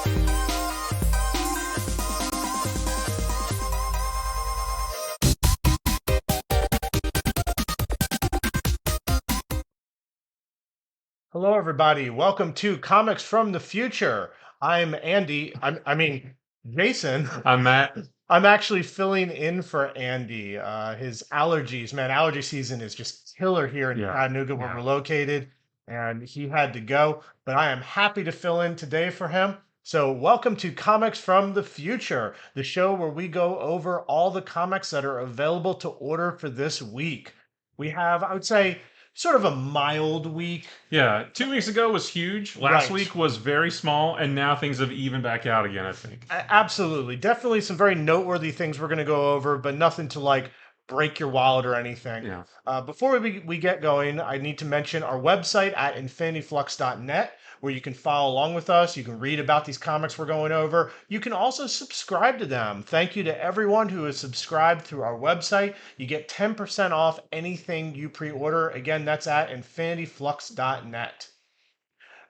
Hello, everybody. Welcome to Comics from the Future. I'm Andy. I mean, Jason. I'm Matt. I'm actually filling in for Andy. His allergies, man, allergy season is just killer here in Yeah. Chattanooga, where we're located, and he had to go. But I am happy to fill in today for him. So, welcome to Comics from the Future, the show where we go over all the comics that are available to order for this week. We have, I would say, sort of a mild week. Yeah, 2 weeks ago was huge. Last Right. week was very small, and now things have evened back out again, I think. Absolutely. Definitely some very noteworthy things we're going to go over, but nothing to like break your wallet or anything. Yeah. Before we get going, I need to mention our website at infinityflux.net, where you can follow along with us. You can read about these comics we're going over. You can also subscribe to them. Thank you to everyone who has subscribed through our website. You get 10% off anything you pre-order. Again, that's at infinityflux.net.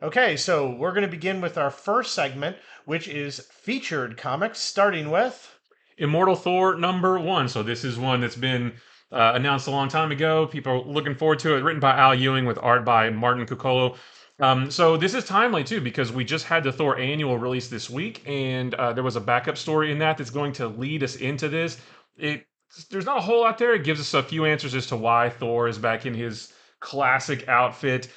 Okay, so we're going to begin with our first segment, which is featured comics, starting with Immortal Thor #1. So this is one that's been announced a long time ago. People are looking forward to it. Written by Al Ewing with art by Martin COCCOLO. So this is timely too because we just had the Thor annual release this week, and there was a backup story in that that's going to lead us into this. There's not a whole lot there. It gives us a few answers as to why Thor is back in his classic outfit.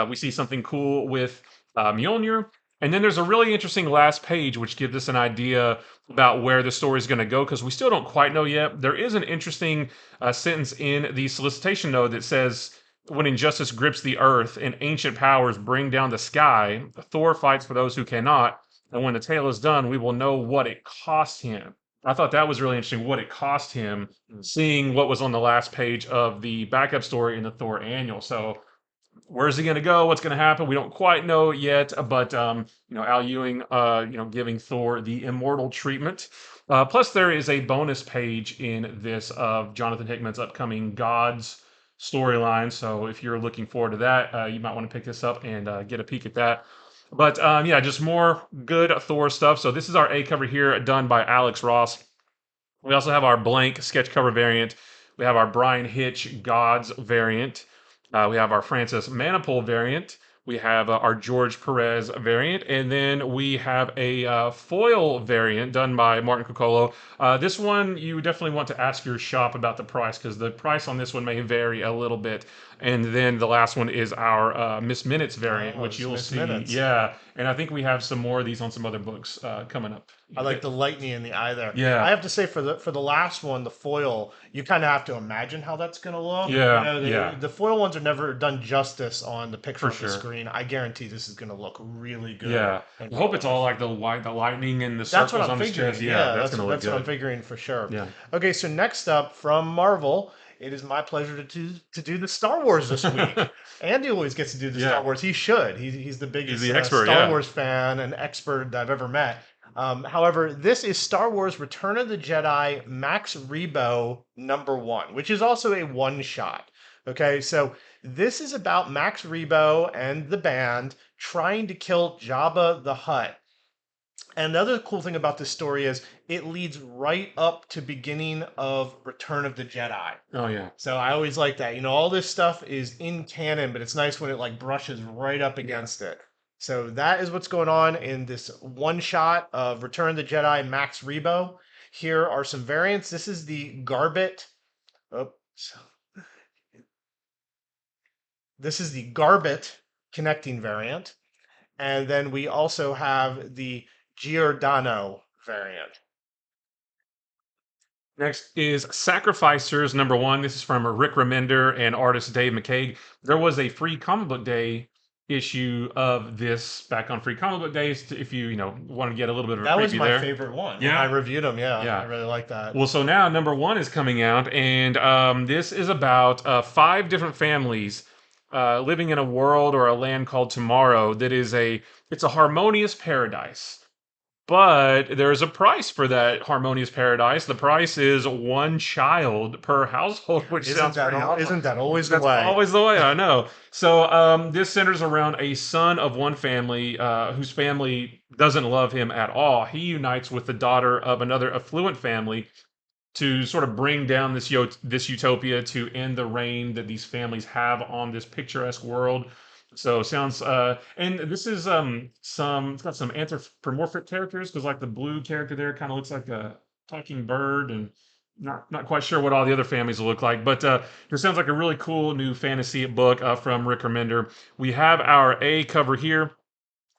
We see something cool with Mjolnir. And then there's a really interesting last page, which gives us an idea about where the story is going to go, because we still don't quite know yet. There is an interesting sentence in the solicitation note that says, when injustice grips the earth and ancient powers bring down the sky, Thor fights for those who cannot. And when the tale is done, we will know what it cost him. I thought that was really interesting, what it cost him, seeing what was on the last page of the backup story in the Thor annual. So where's he going to go? What's going to happen? We don't quite know yet, but Al Ewing, giving Thor the immortal treatment. Plus, there is a bonus page in this of Jonathan Hickman's upcoming Gods storyline. So if you're looking forward to that, you might want to pick this up and get a peek at that. But just more good Thor stuff. So this is our A cover here, done by Alex Ross. We also have our blank sketch cover variant. We have our Brian Hitch Gods variant. We have our Francis MANAPUL variant. We have our George PEREZ variant, and then we have a foil variant done by Martin COCCOLO. This one, you definitely want to ask your shop about the price, because the price on this one may vary a little bit. And then the last one is our Miss Minutes variant, which you'll see. Minutes. Yeah, and I think we have some more of these on some other books coming up. I like the lightning in the eye there. Yeah. I have to say for the last one, the foil, you kind of have to imagine how that's going to look. Yeah, The foil ones are never done justice on the picture For of the sure. screen. I guarantee this is going to look really good. Yeah, I hope it's all like the lightning and the circles That's what I'm on his figuring. chest. Yeah, that's gonna look that's what I'm good. figuring for sure. Yeah. Okay, so next up from Marvel, it is my pleasure to do the Star Wars this week. Andy always gets to do the Yeah. Star Wars. He should. He's the biggest the expert, Star yeah. Wars fan and expert I've ever met. However, this is Star Wars Return of the Jedi Max Rebo #1, which is also a one shot. Okay, so this is about Max Rebo and the band trying to kill Jabba the Hutt. And the other cool thing about this story is it leads right up to beginning of Return of the Jedi. Oh yeah. So I always like that. You know, all this stuff is in canon, but it's nice when it like brushes right up against it. So that is what's going on in this one shot of Return of the Jedi Max Rebo. Here are some variants. This is the GARBETT. Oops. This is the GARBETT connecting variant. And then we also have the Giordano variant. Next is Sacrificers #1. This is from Rick Remender and artist Dave McCaig. There was a free comic book day issue of this back on Free Comic Book Days. If you want to get a little bit of a That was preview my there. favorite one. Yeah. I reviewed them. Yeah, Yeah. I really like that. Well, so now #1 is coming out, and this is about 5 different families living in a world or a land called Tomorrow that is it's a harmonious paradise. But there's a price for that harmonious paradise. The price is one child per household, which sounds pretty awesome. Isn't that always the That's way? always the way, I know. So this centers around a son of one family whose family doesn't love him at all. He unites with the daughter of another affluent family to sort of bring down this utopia to end the reign that these families have on this picturesque world. So sounds and this is some it's got some anthropomorphic characters because like the blue character there kind of looks like a talking bird and not quite sure what all the other families look like, but this sounds like a really cool new fantasy book from Rick Remender. We have our A cover here.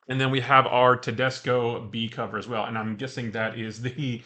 And then we have our Tedesco B cover as well, and I'm guessing that is the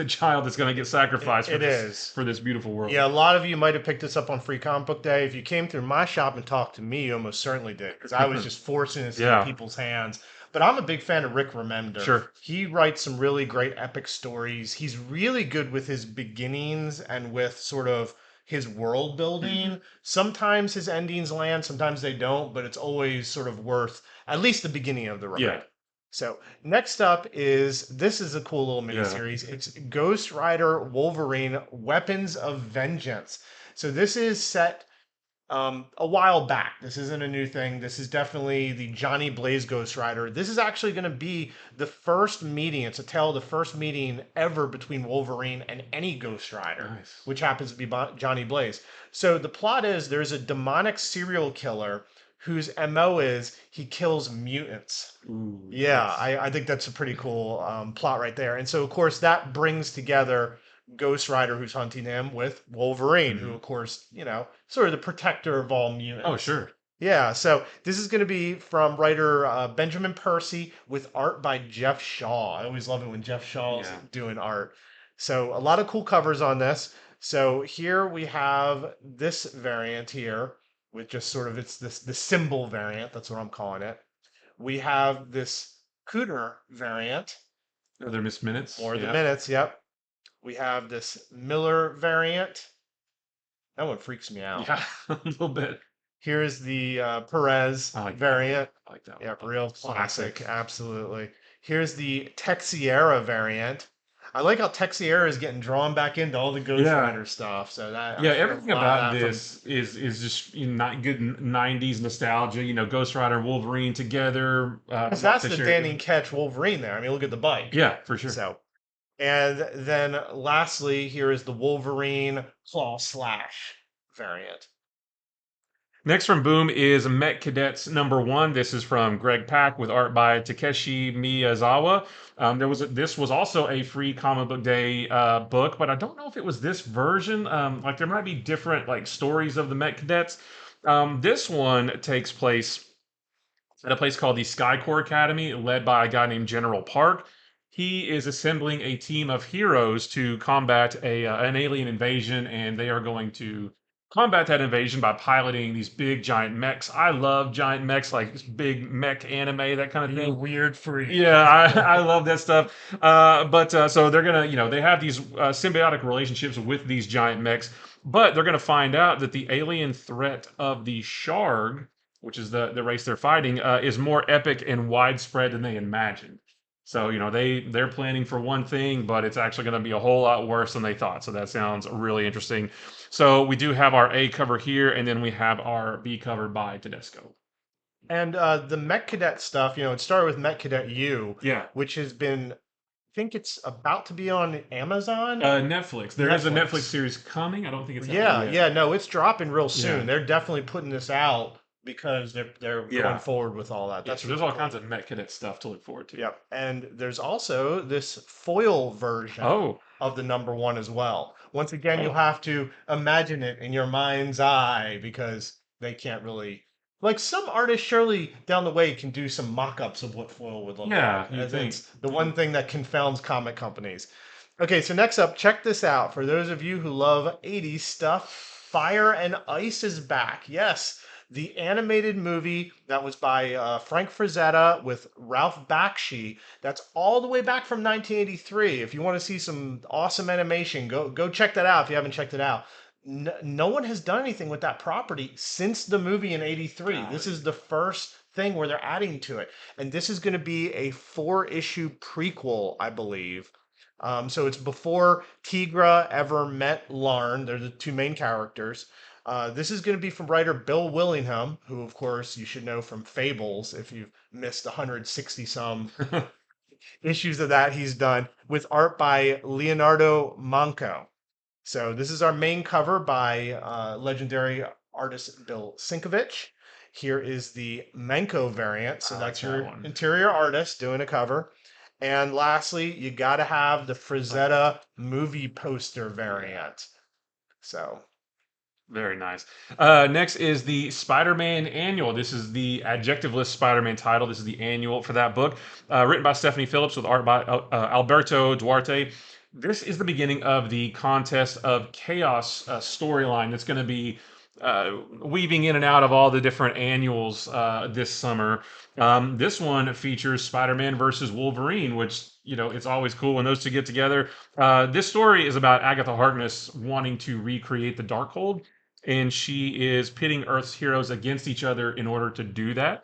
child that's going to get sacrificed It is. for this beautiful world. Yeah, a lot of you might have picked this up on Free Comic Book Day. If you came through my shop and talked to me, you almost certainly did, because I was just forcing this into Yeah, people's hands. But I'm a big fan of Rick Remender. sure. He writes some really great epic stories. He's really good with his beginnings and with sort of his world building. Sometimes his endings land, sometimes they don't, but it's always sort of worth at least the beginning of the Yeah, ride. So next up is this is a cool little yeah. miniseries. It's Ghost Rider Wolverine Weapons of Vengeance. So this is set a while back. This isn't a new thing. This is definitely the Johnny Blaze Ghost Rider. This is actually going to be the first meeting. It's a tale of the first meeting ever between Wolverine and any Ghost Rider, Nice. which happens to be Johnny Blaze. So the plot is there's a demonic serial killer whose MO is he kills mutants. Ooh, Yeah, nice. I think that's a pretty cool plot right there. And so, of course, that brings together Ghost Rider, who's hunting him, with Wolverine, who, Mhm. of course, sort of the protector of all Oh, mutants. sure. Yeah, so this is going to be from writer Benjamin Percy with art by Jeff Shaw. I always love it when Jeff Shaw's Yeah. doing art. So, a lot of cool covers on this. So, here we have this variant here with just sort of it's this the symbol variant. That's what I'm calling it. We have this KUDE variant, Other missed minutes. or the Yeah. minutes, yep. We have this Miller variant. That one freaks me out. Yeah, a little bit. Here's the Perez I like that one. variant. I like that Yeah, one. real classic, absolutely. Here's the Texiera variant. I like how Texiera is getting drawn back into all the Ghost Yeah. Rider stuff. So that Yeah, I feel everything a lot about of that from this is just not good '90s nostalgia. You know, Ghost Rider and Wolverine together. because Lots that's of the shared. Danny Ketch Wolverine there. I mean, look at the bike. Yeah, for sure. So and then lastly, here is the Wolverine Claw Slash variant. Next from Boom is Met Cadets #1. This is from Greg Pak with art by Takeshi Miyazawa. This was also a free comic book day book, but I don't know if it was this version. Like there might be different like stories of the Met Cadets. This one takes place at a place called the Sky Corps Academy, led by a guy named General Park. He is assembling a team of heroes to combat an alien invasion, and they are going to combat that invasion by piloting these big giant mechs. I love giant mechs, like this big mech anime, that kind of You thing. weird freak. Yeah, I love that stuff. But so they're gonna, they have these symbiotic relationships with these giant mechs, but they're gonna find out that the alien threat of the Sharg, which is the race they're fighting, is more epic and widespread than they imagined. So they're planning for one thing, but it's actually going to be a whole lot worse than they thought. So that sounds really interesting. So we do have our A cover here, and then we have our B cover by Tedesco. And the Mech Cadet stuff, it started with Mech Cadet U, Yeah. which has been, I think it's about to be on Amazon. Netflix. There is a Netflix. Netflix series coming. I don't think it's out Yeah, yet. yeah, no, it's dropping real soon. Yeah. They're definitely putting this out because they're Yeah. going forward with all that. Yeah, That's so there's really all cool. kinds of Met Cadet stuff to look forward to. Yep. And there's also this foil version Oh, of the #1 as well. Once again, you'll have to imagine it in your mind's eye because they can't really. Like some artists, surely down the way can do some mock-ups of what foil would look yeah, like. you'd As think. it's the one thing that confounds comic companies. Okay, so next up, check this out. For those of you who love 80s stuff, Fire and Ice is back. Yes, the animated movie that was by Frank Frazetta with Ralph Bakshi. That's all the way back from 1983. If you want to see some awesome animation, go check that out if you haven't checked it out. No one has done anything with that property since the movie in '83. This is the first thing where they're adding to it. And this is going to be a 4-issue prequel, I believe. So it's before Tigra ever met Larn. They're the two main characters. This is going to be from writer Bill Willingham, who, of course, you should know from Fables if you've missed 160 some issues of that he's done, with art by Leonardo Manco. So this is our main cover by legendary artist Bill Sinkovich. Here is the Manco variant. So I like that's that your one. interior artist doing a cover. And lastly, you got to have the Frazetta movie poster variant. So Very nice. Next is the Spider-Man Annual. This is the adjectiveless Spider-Man title. This is the annual for that book, written by Stephanie Phillips with art by Alberto Duarte. This is the beginning of the Contest of Chaos storyline that's going to be weaving in and out of all the different annuals this summer. This one features Spider-Man versus Wolverine, which, you know, it's always cool when those two get together. This story is about Agatha Harkness wanting to recreate the Darkhold, and she is pitting Earth's heroes against each other in order to do that.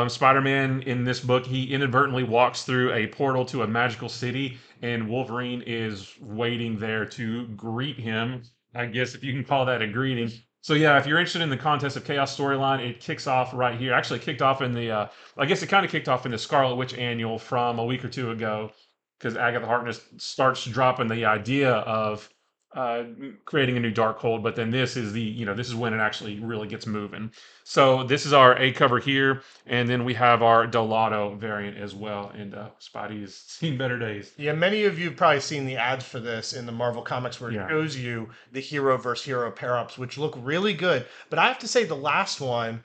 Spider-Man in this book, he inadvertently walks through a portal to a magical city, and Wolverine is waiting there to greet him. I guess if you can call that a greeting. So yeah, if you're interested in the Contest of Chaos storyline, it kicks off right here. Actually, it kicked off in the, I guess it kind of kicked off in the Scarlet Witch annual from a week or two ago, because Agatha Harkness starts dropping the idea of uh, creating a new Darkhold, but then this is the, you know, this is when it actually really gets moving. So this is our A cover here, and then we have our Dolato variant as well, and Spidey has seen better days. yeah, many of you have probably seen the ads for this in the Marvel Comics where it Yeah. shows you the hero versus hero pair-ups, which look really good. But I have to say the last one,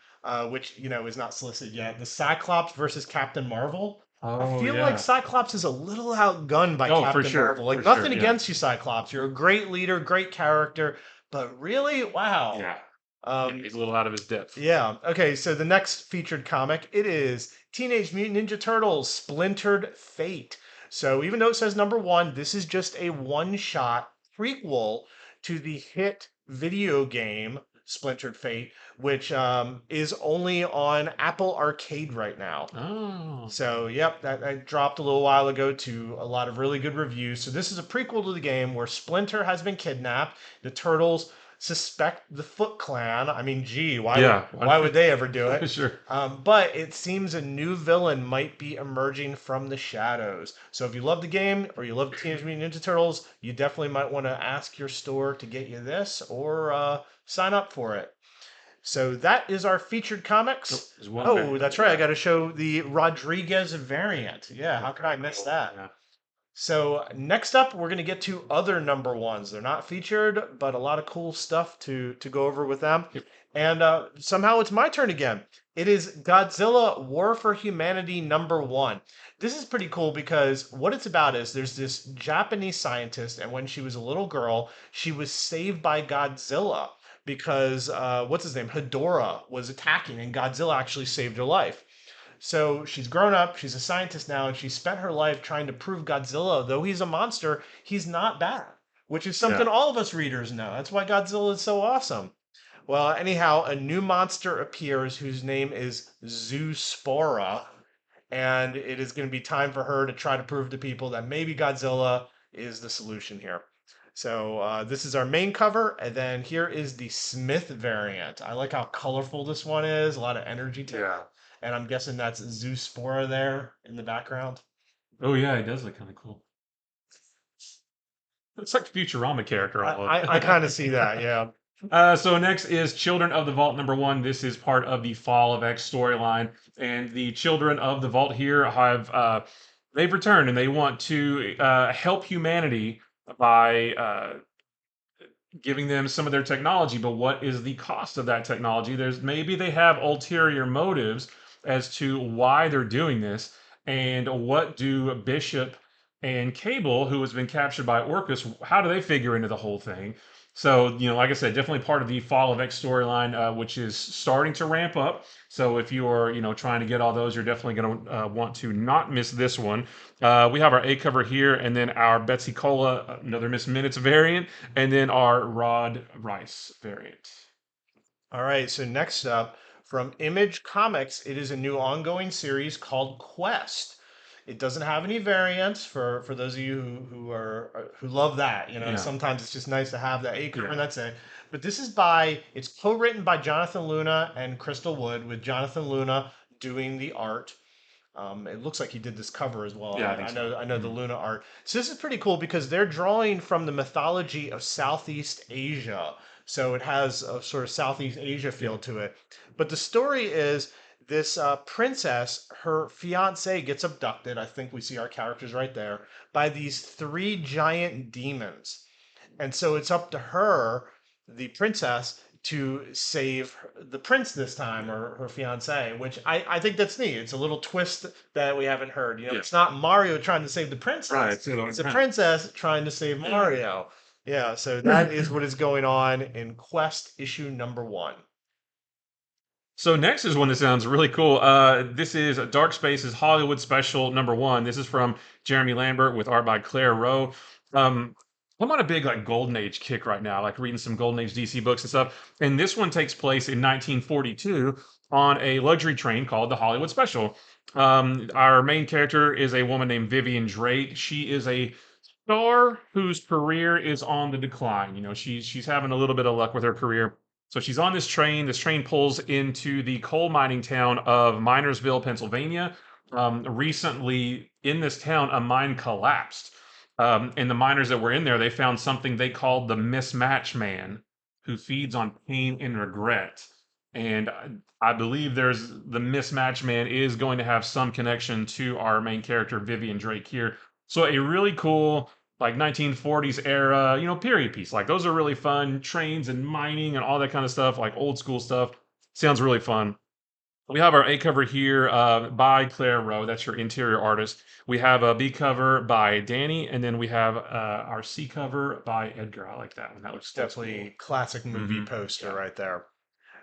which you know is not solicited yet, the Cyclops versus Captain Marvel. I Oh feel like yeah. Cyclops is a little outgunned by Oh, for Captain sure, Marvel. Like for sure. nothing Yeah. against you, Cyclops. You're a great leader, great character, but really, wow. Yeah. Yeah, Um, he's a little out of his depth. yeah. Okay. So the next featured comic it is Teenage Mutant Ninja Turtles: Splintered Fate. So even though it says #1, this is just a one-shot prequel to the hit video game Splintered Fate, which is only on Apple Arcade right now. Oh. So, yep, that dropped a little while ago to a lot of really good reviews. So, this is a prequel to the game where Splinter has been kidnapped. The Turtles suspect the Foot Clan. I mean, gee, Yeah. why would they ever do it? Sure. But it seems a new villain might be emerging from the shadows. So, if you love the game or you love Teenage Mutant Ninja Turtles, you definitely might want to ask your store to get you this or sign up for it. So that is our featured comics. There's one Oh, variant. that's right. I got to show the Rodriguez variant. Yeah, how could I miss that? Yeah. So next up, we're going to get to other #1s. They're not featured, but a lot of cool stuff to go over with them. Yep. And somehow it's my turn again. It is Godzilla War for Humanity #1. This is pretty cool because what it's about is there's this Japanese scientist, and when she was a little girl, she was saved by Godzilla because what's his name? Hedorah was attacking, and Godzilla actually saved her life. So she's grown up, she's a scientist now, and she spent her life trying to prove Godzilla, though he's a monster, he's not bad, which is something Yeah. all of us readers know. That's why Godzilla is so awesome. Well, anyhow, a new monster appears whose name is Zoospora, and it is going to be time for her to try to prove to people that maybe Godzilla is the solution here. So this is our main cover, and then here is the Smith variant. I like how colorful this one is, a lot of energy to it. Yeah. And I'm guessing that's Zoospora there in the background. Oh yeah, he does look kind of cool. It's like a Futurama character almost. I kind of see that, yeah. So next is Children of the Vault #1. This is part of the Fall of X storyline, and the Children of the Vault here have they've returned and they want to help humanity by giving them some of their technology. But what is the cost of that technology? There's maybe they have ulterior motives as to why they're doing this, and what do Bishop and Cable, who has been captured by Orcus, how do they figure into the whole thing? So, you know, like I said, definitely part of the Fall of X storyline, which is starting to ramp up. So, if you are, you know, trying to get all those, you're definitely going to want to not miss this one. We have our A cover here, and then our Betsy Cola, another Miss Minutes variant, and then our Rod Rice variant. All right, so next up From Image Comics, it is a new ongoing series called Quest. It doesn't have any variants for those of you who love that. You know, Yeah. sometimes it's just nice to have that A cover and Yeah. that's it. But this is it's co-written by Jonathan Luna and Crystal Wood, with Jonathan Luna doing the art. It looks like he did this cover as well. Yeah, I think so. I know the Luna art. So this is pretty cool because they're drawing from the mythology of Southeast Asia. So it has a sort of Southeast Asia Yeah. feel to it. But the story is this princess, her fiance gets abducted. I think we see our characters right there by these three giant demons. And so it's up to her, the princess, to save the prince this time, or her fiance, which I think that's neat. It's a little twist that we haven't heard. You know, Yeah. it's not Mario trying to save the Right. princess, So it's a princess trying to save Mario. Yeah, so that is what is going on in Quest issue number 1. So next is one that sounds really cool. This is Dark Spaces Hollywood Special #1. This is from Jeremy Lambert with art by Claire Rowe. I'm on a big like Golden Age kick right now, like reading some Golden Age DC books and stuff. And this one takes place in 1942 on a luxury train called the Hollywood Special. Our main character is a woman named Vivian Drake. She is a star whose career is on the decline. You know, she's having a little bit of luck with her career. So she's on this train. This train pulls into the coal mining town of Minersville, Pennsylvania. Recently, in this town, a mine collapsed. And the miners that were in there, they found something they called the mismatch man, who feeds on pain and regret. And I believe there's the mismatch man is going to have some connection to our main character, Vivian Drake here. So a really cool like 1940s era, you know, period piece. Like those are really fun. Trains and mining and all that kind of stuff, like old school stuff. Sounds really fun. We have our A cover here by Claire Rowe. That's your interior artist. We have a B cover by Danny, and then we have our C cover by Edgar. I like that one. That looks Definitely classic movie cool. poster Yeah. right there.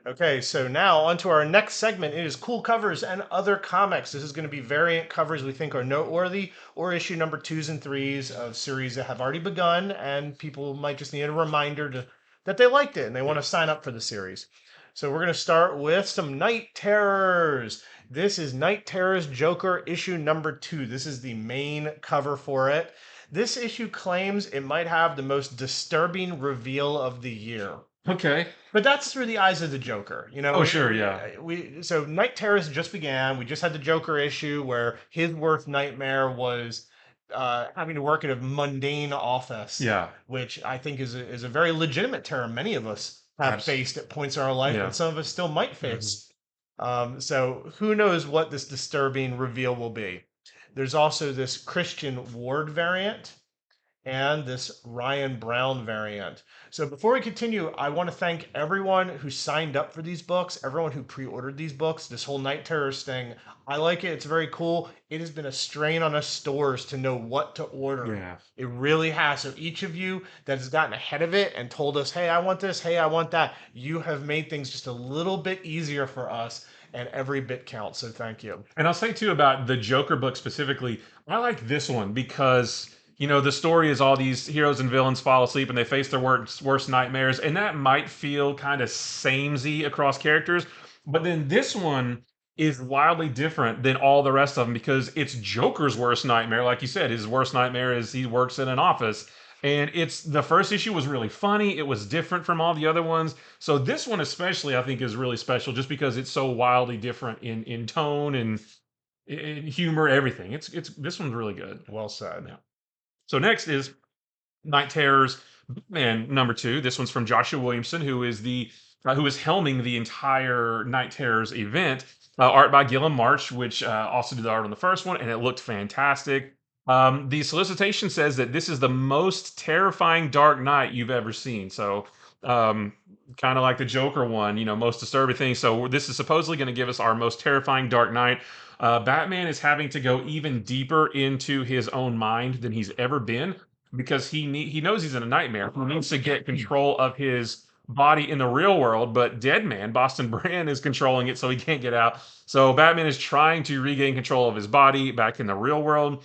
Okay, so now on to our next segment. It is cool covers and other comics. This is going to be variant covers we think are noteworthy, or issue number 2s and 3s of series that have already begun, and people might just need a reminder that they liked it and they want to sign up for the series. So we're going to start with some Night Terrors. This is Night Terrors Joker issue number 2. This is the main cover for it. This issue claims it might have the most disturbing reveal of the year. Okay. But that's through the eyes of the Joker, you know. Oh, sure, yeah. So Night Terrors just began. We just had the Joker issue where his worst nightmare was having to work in a mundane office. Yeah. Which I think is a very legitimate terror many of us have faced at points in our life, Yeah. and some of us still might face. So who knows what this disturbing reveal will be? There's also this Christian Ward variant and this Ryan Brown variant. So before we continue, I want to thank everyone who signed up for these books, everyone who pre-ordered these books. This whole Night Terrors thing, I like it. It's very cool. It has been a strain on us stores to know what to order. Yeah. It really has. So each of you that has gotten ahead of it and told us, hey, I want this, hey, I want that, you have made things just a little bit easier for us, and every bit counts. So thank you. And I'll say too about the Joker book specifically, I like this one because you know, the story is all these heroes and villains fall asleep and they face their worst nightmares, and that might feel kind of samey across characters. But then this one is wildly different than all the rest of them because it's Joker's worst nightmare. Like you said, his worst nightmare is he works in an office. And it's the first issue was really funny. It was different from all the other ones. So this one especially, I think, is really special just because it's so wildly different in tone and in humor, everything. It's this one's really good. Well said. Yeah. So next is Night Terrors Man #2. This one's from Joshua Williamson, who is who is helming the entire Night Terrors event. Art by Gilliam March, which also did the art on the first one, and it looked fantastic. The solicitation says that this is the most terrifying Dark Knight you've ever seen. So, kind of like the Joker one, you know, most disturbing thing. So this is supposedly going to give us our most terrifying Dark Knight. Batman is having to go even deeper into his own mind than he's ever been because he knows he's in a nightmare. He needs to get control of his body in the real world, but Deadman, Boston Brand, is controlling it so he can't get out. So Batman is trying to regain control of his body back in the real world.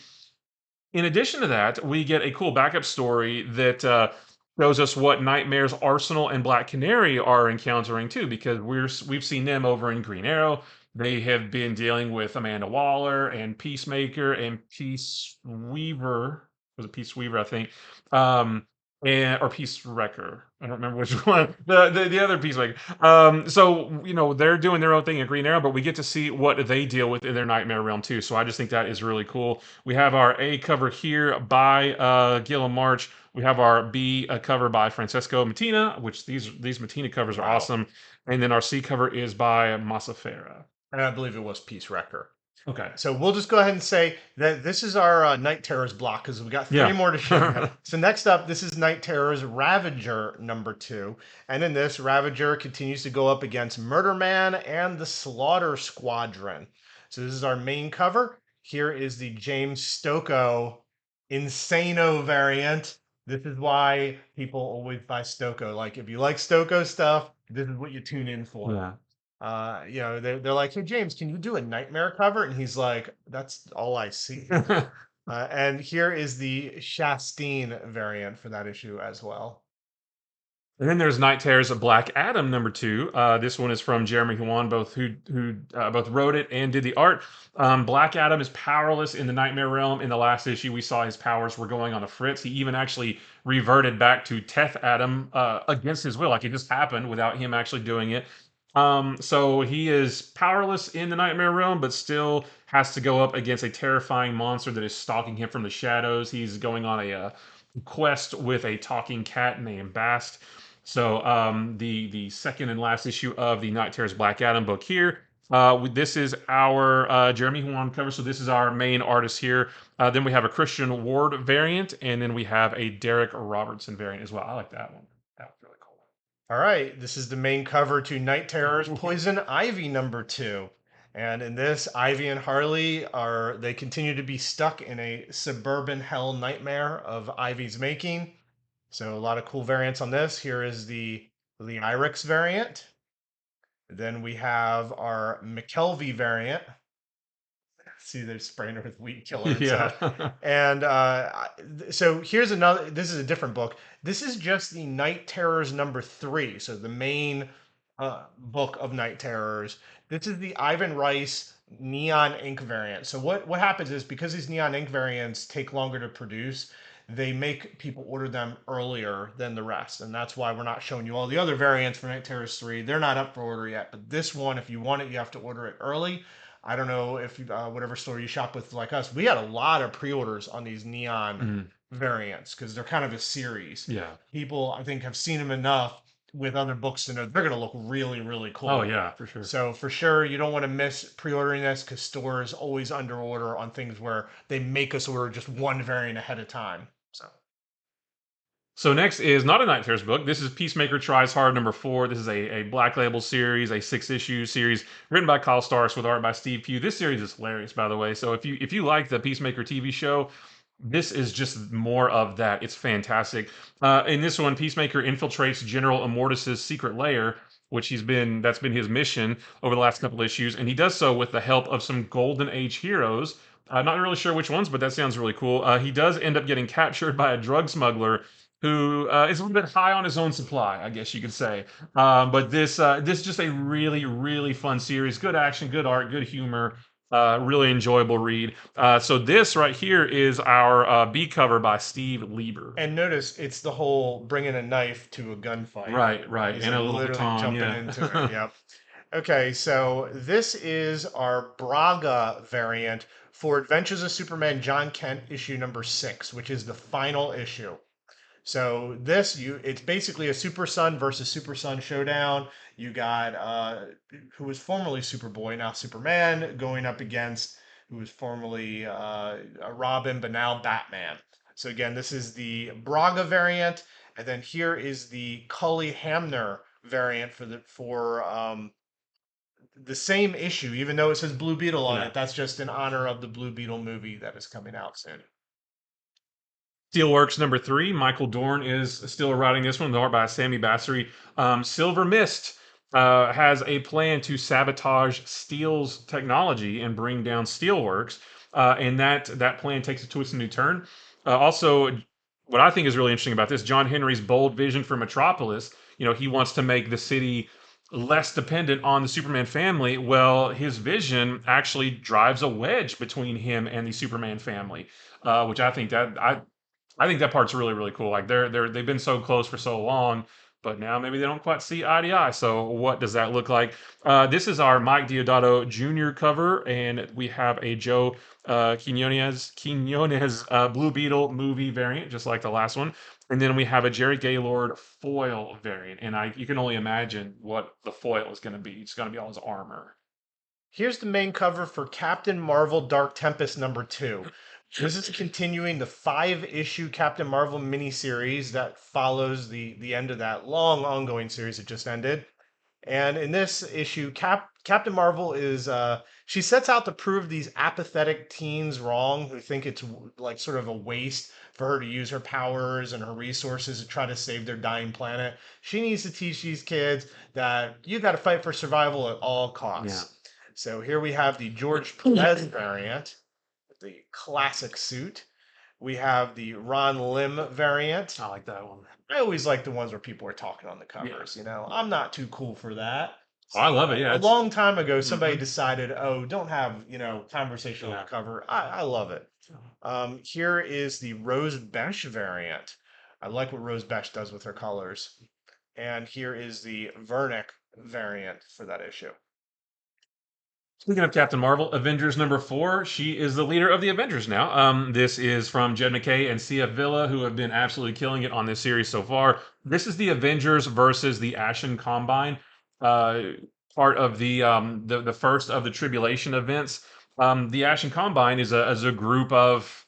In addition to that, we get a cool backup story that shows us what Nightmare's Arsenal and Black Canary are encountering too, because we've seen them over in Green Arrow. They have been dealing with Amanda Waller and Peacemaker and Peace Weaver. Was it Peace Weaver? I think. And or Peace Wrecker. I don't remember which one. The other Peacemaker. So they're doing their own thing in Green Arrow, but we get to see what they deal with in their Nightmare realm too. So I just think that is really cool. We have our A cover here by Gil March. We have our B cover by Francesco Mattina, which these Mattina covers are Wow. awesome. And then our C cover is by Massafera. And I believe it was Peace Wrecker. Okay. So we'll just go ahead and say that this is our Night Terrors block because we got three Yeah. more to show. So next up, this is Night Terrors Ravager number 2. And in this, Ravager continues to go up against Murder Man and the Slaughter Squadron. So this is our main cover. Here is the James Stocco Insano variant. This is why people always buy Stocco. Like, if you like Stocco stuff, this is what you tune in for. Yeah. They're like, hey James, can you do a Nightmare cover? And he's like, that's all I see. And here is the Shastine variant for that issue as well. And then there's Night Terrors of Black Adam number 2. This one is from Jeremy Huon, who both wrote it and did the art. Black Adam is powerless in the Nightmare realm. In the last issue, we saw his powers were going on the fritz. He even actually reverted back to Teth Adam against his will, like it just happened without him actually doing it. So he is powerless in the Nightmare realm, but still has to go up against a terrifying monster that is stalking him from the shadows. He's going on a quest with a talking cat named Bast. So the second and last issue of the Night Terrors Black Adam book here. This is our Jeremy Huon cover. So this is our main artist here. Then we have a Christian Ward variant, and then we have a Derek Robertson variant as well. I like that one. That was really cool. All right, this is the main cover to Night Terrors Poison Ivy number 2. And in this, Ivy and Harley they continue to be stuck in a suburban hell nightmare of Ivy's making. So a lot of cool variants on this. Here is the Irix variant. Then we have our McKelvey variant. See, they're spraying her with weed killer and stuff. Yeah. And so here's another. This is a different book. This is just the Night Terrors number 3. So the main book of Night Terrors. This is the Ivan Rice Neon Ink variant. So what happens is, because these Neon Ink variants take longer to produce, they make people order them earlier than the rest. And that's why we're not showing you all the other variants for Night Terrors 3. They're not up for order yet. But this one, if you want it, you have to order it early. I don't know if whatever store you shop with like us, we had a lot of pre-orders on these Neon variants because they're kind of a series. Yeah. People, I think, have seen them enough with other books to know they're going to look really, really cool. Oh yeah, for sure. So for sure, you don't want to miss pre-ordering this because stores always under order on things where they make us order just one variant ahead of time. So next is not a Night Terrors book. This is Peacemaker Tries Hard number 4. This is a Black Label series, a 6-issue series written by Kyle Starks with art by Steve Pugh. This series is hilarious, by the way. So if you like the Peacemaker TV show, this is just more of that. It's fantastic. In this one, Peacemaker infiltrates General Immortus's secret lair, which that's been his mission over the last couple issues, and he does so with the help of some Golden Age heroes. Not really sure which ones, but that sounds really cool. He does end up getting captured by a drug smuggler who is a little bit high on his own supply, I guess you could say. But this is just a really, really fun series. Good action, good art, good humor. Really enjoyable read. So this right here is our B cover by Steve Lieber. And notice it's the whole bringing a knife to a gunfight. Right. He's And a little literally baton, jumping yeah. into it. Yep. Okay, so this is our Braga variant for Adventures of Superman John Kent issue number 6, which is the final issue. So it's basically a Super Son versus Super Son showdown. You got who was formerly Superboy, now Superman, going up against who was formerly Robin, but now Batman. So again, this is the Braga variant, and then here is the Cully Hamner variant for the same issue, even though it says Blue Beetle on it. That's just in honor of the Blue Beetle movie that is coming out soon. Steelworks number 3. Michael Dorn is still writing this one, the art by Sammy Bassery. Silver Mist has a plan to sabotage Steel's technology and bring down Steelworks, and that plan takes a twist and new turn. Also, what I think is really interesting about this, John Henry's bold vision for Metropolis, he wants to make the city less dependent on the Superman family. Well, his vision actually drives a wedge between him and the Superman family, which I think that part's really really cool. Like they've been so close for so long, but now maybe they don't quite see eye to eye. So what does that look like? This is our Mike Diodato Jr. cover, and we have a Joe Quinones Blue Beetle movie variant, just like the last one. And then we have a Jerry Gaylord foil variant, and you can only imagine what the foil is going to be. It's going to be all his armor. Here's the main cover for Captain Marvel Dark Tempest #2. This is continuing the 5-issue Captain Marvel miniseries that follows the end of that long ongoing series that just ended. And in this issue, Captain Marvel is she sets out to prove these apathetic teens wrong who think it's like sort of a waste for her to use her powers and her resources to try to save their dying planet. She needs to teach these kids that you got to fight for survival at all Yeah, costs. So here we have the George Perez variant, the classic suit. We have the Ron Lim variant. I like that one. I always like the ones where people are talking on the Yeah, covers. I'm not too cool for that. oh, I love it. Yeah, A it's long time ago, somebody mhm, decided, oh, don't have, conversation on the yeah. cover. I love it. Here is the Rose Besh variant. I like what Rose Besh does with her colors. And here is the Vernick variant for that issue. Speaking of Captain Marvel, Avengers #4, she is the leader of the Avengers now. This is from Jed MacKay and CF Villa, who have been absolutely killing it on this series so far. This is the Avengers versus the Ashen Combine, uh, part of the first of the Tribulation events. The Ashen Combine is a group of,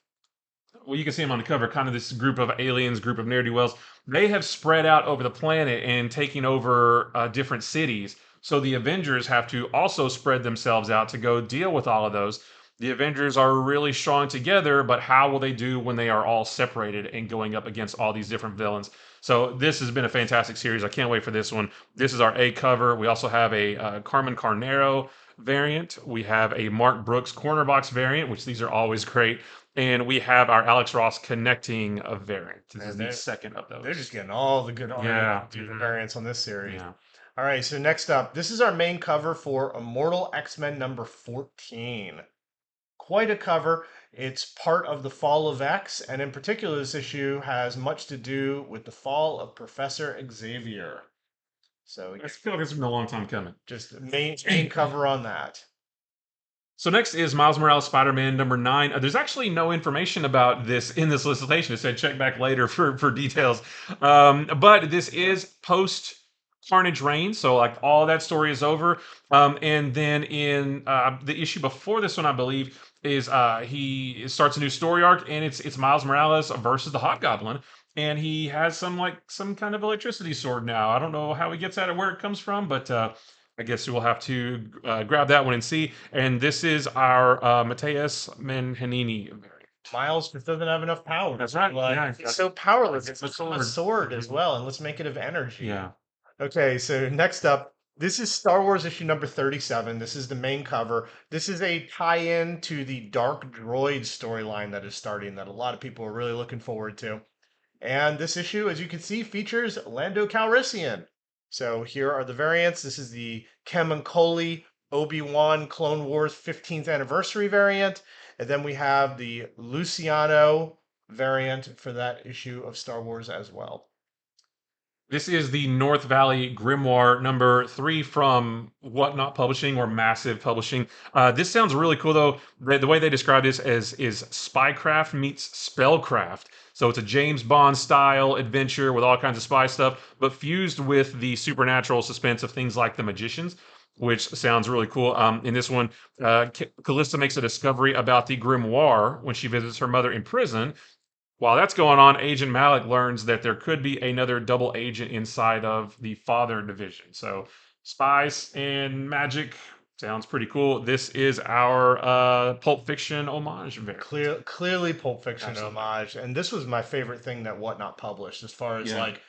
well, you can see them on the cover, kind of this group of aliens, group of ne'er do wells. They have spread out over the planet and taking over different cities. So the Avengers have to also spread themselves out to go deal with all of those. The Avengers are really strong together, but how will they do when they are all separated and going up against all these different villains? So this has been a fantastic series. I can't wait for this one. This is our A cover. We also have a Carmen Carnero variant. We have a Mark Brooks corner box variant, which these are always great. And we have our Alex Ross connecting a variant. This is And the second of they're just those. getting all the good Yeah. variants on this series. Yeah. All right, so next up, this is our main cover for Immortal X-Men #14. Quite a cover. It's part of the Fall of X, and in particular, this issue has much to do with the fall of Professor Xavier. So I feel like it's been a long time coming. just the main cover on that. So next is Miles Morales Spider-Man #9. There's actually no information about this in this solicitation. It said check back later for details. But this is post Carnage Reign, so like all that story is over. And then in the issue before this one, I believe, is he starts a new story arc, and it's Miles Morales versus the Hobgoblin, and he has some kind of electricity sword now. I don't know how he gets at it, where it comes from, but I guess we'll have to grab that one and see. And this is our Mateus Menhanini variant. Miles just doesn't have enough power. That's right. Like, Yeah, he's so powerless. it's It's a a sword. sword as well, and let's make it of energy. Yeah. Okay, so next up, this is Star Wars issue #37. This is the main cover. This is a tie-in to the Dark Droid storyline that is starting that a lot of people are really looking forward to. And this issue, as you can see, features Lando Calrissian. So here are the variants. This is the Kemancoli Obi-Wan Clone Wars 15th anniversary variant. And then we have the Luciano variant for that issue of Star Wars as well. This is the North Valley Grimoire #3 from Whatnot Publishing or Massive Publishing. This sounds really cool though. The way they describe this is spycraft meets spellcraft. So it's a James Bond style adventure with all kinds of spy stuff, but fused with the supernatural suspense of things like The Magicians, which sounds really cool. In this one, Callista makes a discovery about the grimoire when she visits her mother in prison. While that's going on, Agent Malik learns that there could be another double agent inside of the Father Division. So, spies and magic sounds pretty cool. This is our Pulp Fiction homage variant. Clearly Pulp Fiction Absolutely. homage, and this was my favorite thing that Whatnot published as far as Yeah. like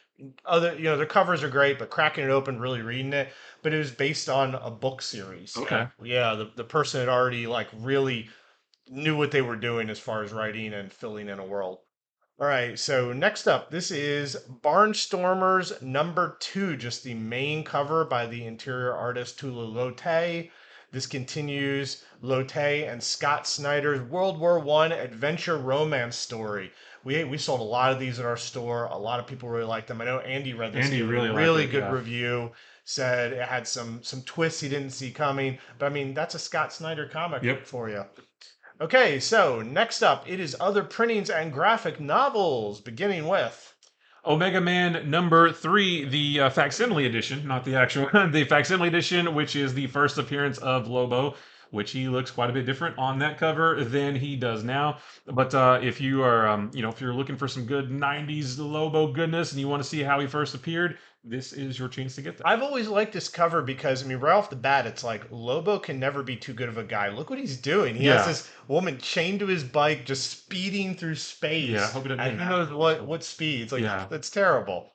other, their covers are great, but cracking it open, really reading it. But it was based on a book series. Okay. Yeah, the person had already like really knew what they were doing as far as writing and filling in a world. All right, so next up, this is Barnstormers #2, just the main cover by the interior artist Tula Lotay. This continues Lotay and Scott Snyder's World War I adventure romance story. We sold a lot of these at our store. A lot of people really liked them. I know Andy read this, Andy gave it a really liked really it. good Yeah. review. Said it had some twists he didn't see coming. But I mean, that's a Scott Snyder comic Yep. for you. Okay, so next up, it is other printings and graphic novels, beginning with. Omega Man #3, the facsimile edition, not the actual, the facsimile edition, which is the first appearance of Lobo, which he looks quite a bit different on that cover than he does now. But if you are, if you're looking for some good '90s Lobo goodness and you want to see how he first appeared, this is your chance to get that. I've always liked this cover because, I mean, right off the bat, it's like Lobo can never be too good of a guy. Look what he's doing. He has Yeah, this woman chained to his bike, just speeding through yeah. space. Hope it doesn't And get who knows what speed? It's like, Yeah. that's terrible.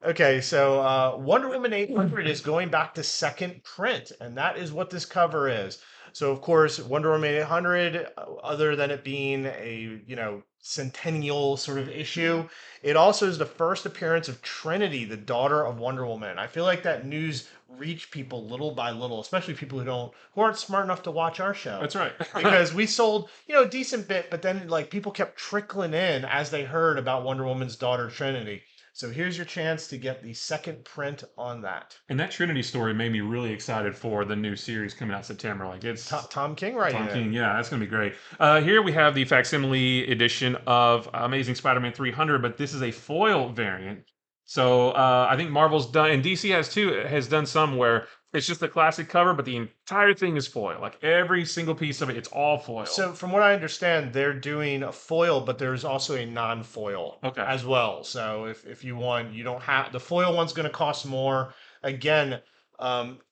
Okay, so Wonder Woman 800 is going back to second print, and that is what this cover is. So, of course, Wonder Woman 800, other than it being a, centennial sort of issue, it also is the first appearance of Trinity, the daughter of Wonder Woman. I feel like that news reached people little by little, especially people who aren't smart enough to watch our show. That's right. Because we sold, a decent bit, but then like people kept trickling in as they heard about Wonder Woman's daughter Trinity. So here's your chance to get the second print on that. And that Trinity story made me really excited for the new series coming out September. Like it's Tom King writing Tom it. King, yeah, that's gonna be great. Here we have the facsimile edition of Amazing Spider-Man 300, but this is a foil variant. So I think Marvel's done, and DC has too, has done some where it's just a classic cover, but the entire thing is foil. Like every single piece of it, it's all foil. So from what I understand, they're doing a foil, but there's also a non-foil Okay. as well. So if you want, you don't have the foil one's going to cost more. Again,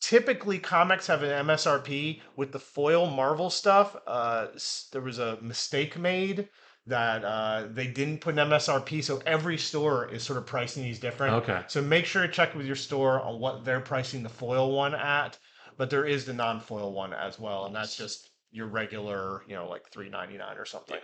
typically comics have an MSRP. With the foil Marvel stuff, there was a mistake made that they didn't put an MSRP, so every store is sort of pricing these different. Okay. So make sure to check with your store on what they're pricing the foil one at. But there is the non-foil one as well, and that's just your regular, like $3.99 or something.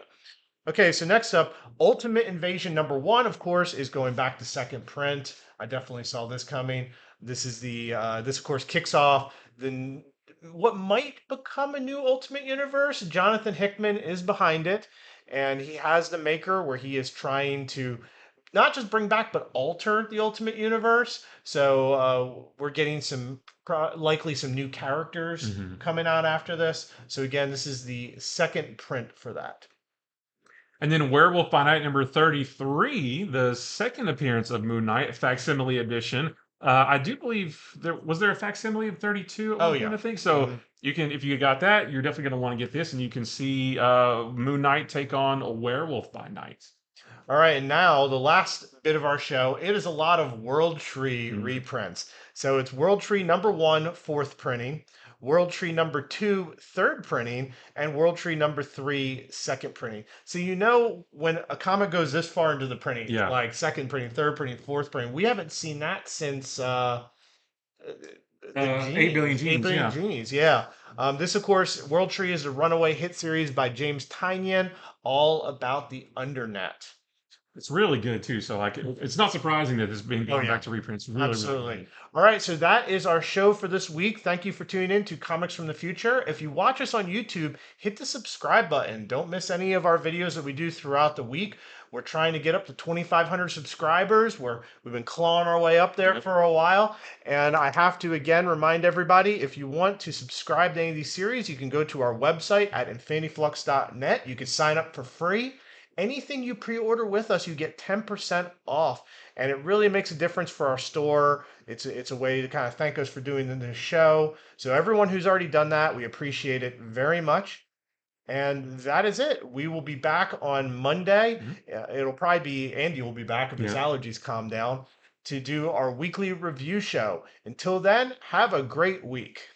Okay, so next up, Ultimate Invasion #1, of course, is going back to second print. I definitely saw this coming. This is this of course kicks off the what might become a new Ultimate Universe. Jonathan Hickman is behind it, and he has the maker where he is trying to not just bring back but alter the Ultimate Universe. So we're getting likely some new characters coming out after this. So again, this is the second print for that. And then Werewolf by Night #33, the second appearance of Moon Knight, facsimile edition. I do believe there a facsimile of 32 at Oh one yeah. point, I think. So Mhm. you can, if you got that, you're definitely going to want to get this, and you can see Moon Knight take on a Werewolf by Night. All right, and now the last bit of our show. It is a lot of World Tree reprints. So it's World Tree #1, fourth printing, World Tree #2, third printing, and World Tree #3, second printing. So when a comic goes this far into the printing, Yeah. like second printing, third printing, fourth printing, we haven't seen that since the 8 billion Genies, 8 genes, billion yeah. Genies, yeah. This, of course, World Tree is a runaway hit series by James Tynion, all about the Undernet. It's really good too. So like, it's not surprising that it's being Oh gone yeah, back to reprints. Really, really absolutely. good. All right, so that is our show for this week. Thank you for tuning in to Comics from the Future. If you watch us on YouTube, hit the subscribe button. Don't miss any of our videos that we do throughout the week. We're trying to get up to 2,500 subscribers. We've been clawing our way up there for a while. And I have to again remind everybody, if you want to subscribe to any of these series, you can go to our website at infinityflux.net. You can sign up for free. Anything you pre-order with us, you get 10% off, and it really makes a difference for our store. It's a way to kind of thank us for doing the show. So everyone who's already done that, we appreciate it very much. And that is it. We will be back on Monday. It'll probably be Andy will be back if his Yeah. allergies calm down to do our weekly review show. Until then, have a great week.